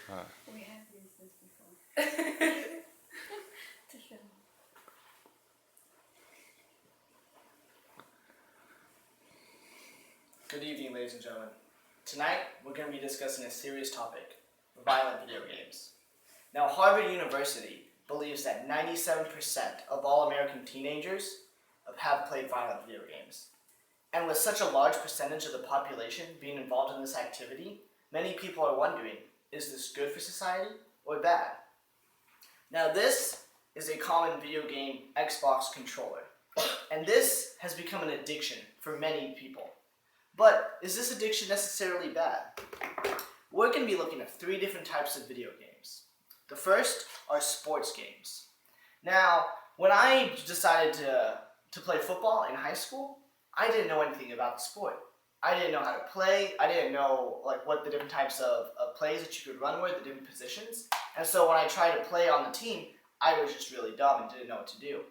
We have used this before. To show. Good evening, ladies and gentlemen. Tonight, we're going to be discussing a serious topic, violent video games. Now, Harvard University believes that 97% of all American teenagers have played violent video games. And with such a large percentage of the population being involved in this activity, many people are wondering, is this good for society or bad? Now, this is a common video game Xbox controller, and this has become an addiction for many people. But is this addiction necessarily bad? We're going to be looking at 3 different types of video games. The first are sports games. Now, when I decided to play football in high school, I didn't know anything about the sport. I didn't know how to play. I didn't know what the different types of plays that you could run were, the different positions. And so when I tried to play on the team, I was just really dumb and didn't know what to do.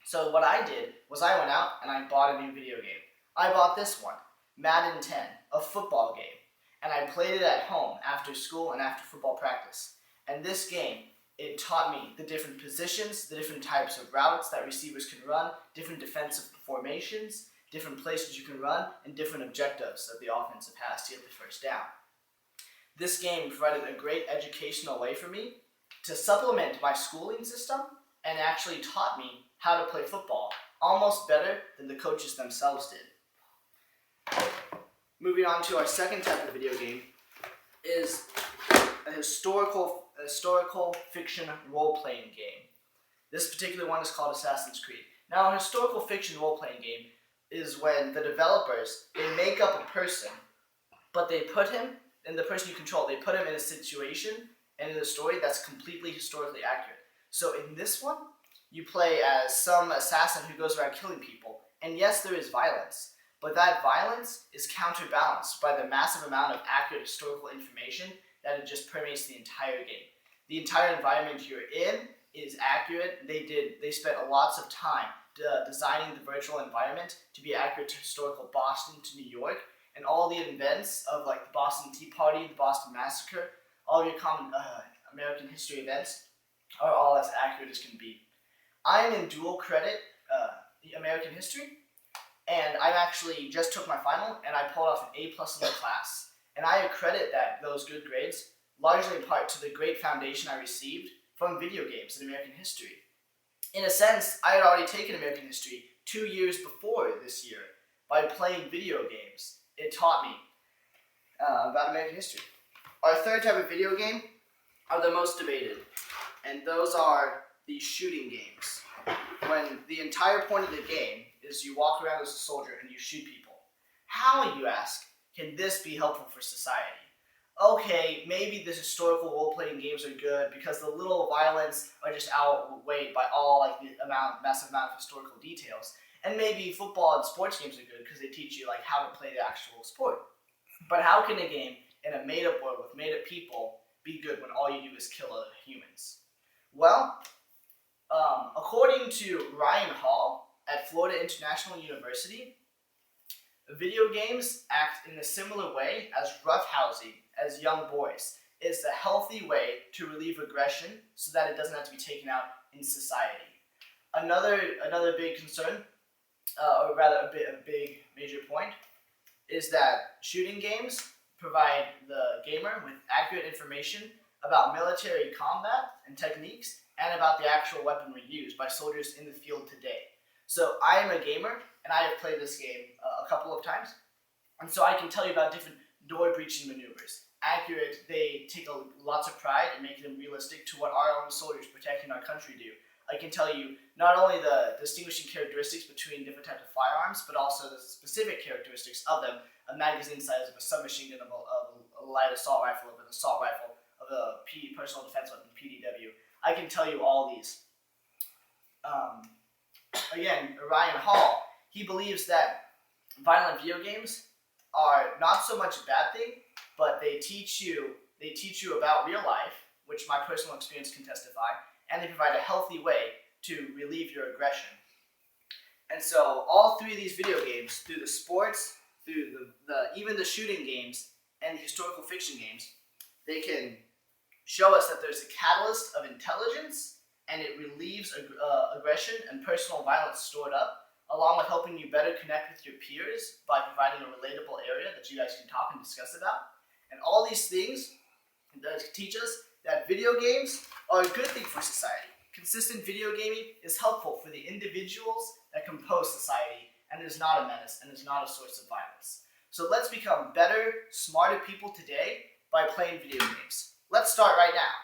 So what I did was I went out and I bought a new video game. I bought this one, Madden 10, a football game. And I played it at home after school and after football practice. And this game, it taught me the different positions, the different types of routes that receivers can run, different defensive formations, different places you can run, and different objectives of the offensive pass to get the first down. This game provided a great educational way for me to supplement my schooling system and actually taught me how to play football almost better than the coaches themselves did. Moving on to our second type of video game is a historical fiction role-playing game. This particular one is called Assassin's Creed. Now, a historical fiction role-playing game is when the developers, they make up a person, but they put him, and the person you control, they put him in a situation and in a story that's completely historically accurate. So in this one, you play as some assassin who goes around killing people. And yes, there is violence, but that violence is counterbalanced by the massive amount of accurate historical information that it just permeates the entire game. The entire environment you're in is accurate. They spent lots of time designing the virtual environment to be accurate to historical Boston to New York, and all the events of the Boston Tea Party, the Boston Massacre, all your common American history events are all as accurate as can be. I'm in dual credit American history, and I actually just took my final and I pulled off an A+ in the class. And I accredit those good grades largely in part to the great foundation I received from video games in American history. In a sense, I had already taken American history 2 years before this year by playing video games. It taught me about American history. Our third type of video game are the most debated, and those are the shooting games. When the entire point of the game is you walk around as a soldier and you shoot people. How, you ask, can this be helpful for society? Okay, maybe the historical role-playing games are good because the little violence are just outweighed by all the massive amount of historical details. And maybe football and sports games are good because they teach you how to play the actual sport. But how can a game in a made-up world with made-up people be good when all you do is kill other humans? Well, according to Ryan Hall at Florida International University, video games act in a similar way as roughhousing as young boys. It's a healthy way to relieve aggression so that it doesn't have to be taken out in society. Another big concern, or rather a big major point, is that shooting games provide the gamer with accurate information about military combat and techniques and about the actual weaponry used by soldiers in the field today. So I am a gamer, and I have played this game a couple of times, and so I can tell you about different door-breaching maneuvers. Accurate, they take lots of pride in making them realistic to what our own soldiers protecting our country do. I can tell you not only the distinguishing characteristics between different types of firearms, but also the specific characteristics of them, a magazine size of a submachine gun, of a light assault rifle, of an assault rifle, of a personal defense weapon, PDW. I can tell you all these. Again, Ryan Hall, he believes that violent video games are not so much a bad thing, but they teach you about real life, which my personal experience can testify, and they provide a healthy way to relieve your aggression. And so all 3 of these video games, through the sports, through even the shooting games, and the historical fiction games, they can show us that there's a catalyst of intelligence, and it relieves aggression and personal violence stored up, along with helping you better connect with your peers by providing a relatable area that you guys can talk and discuss about. And all these things teach us that video games are a good thing for society. Consistent video gaming is helpful for the individuals that compose society, and is not a menace and is not a source of violence. So let's become better, smarter people today by playing video games. Let's start right now.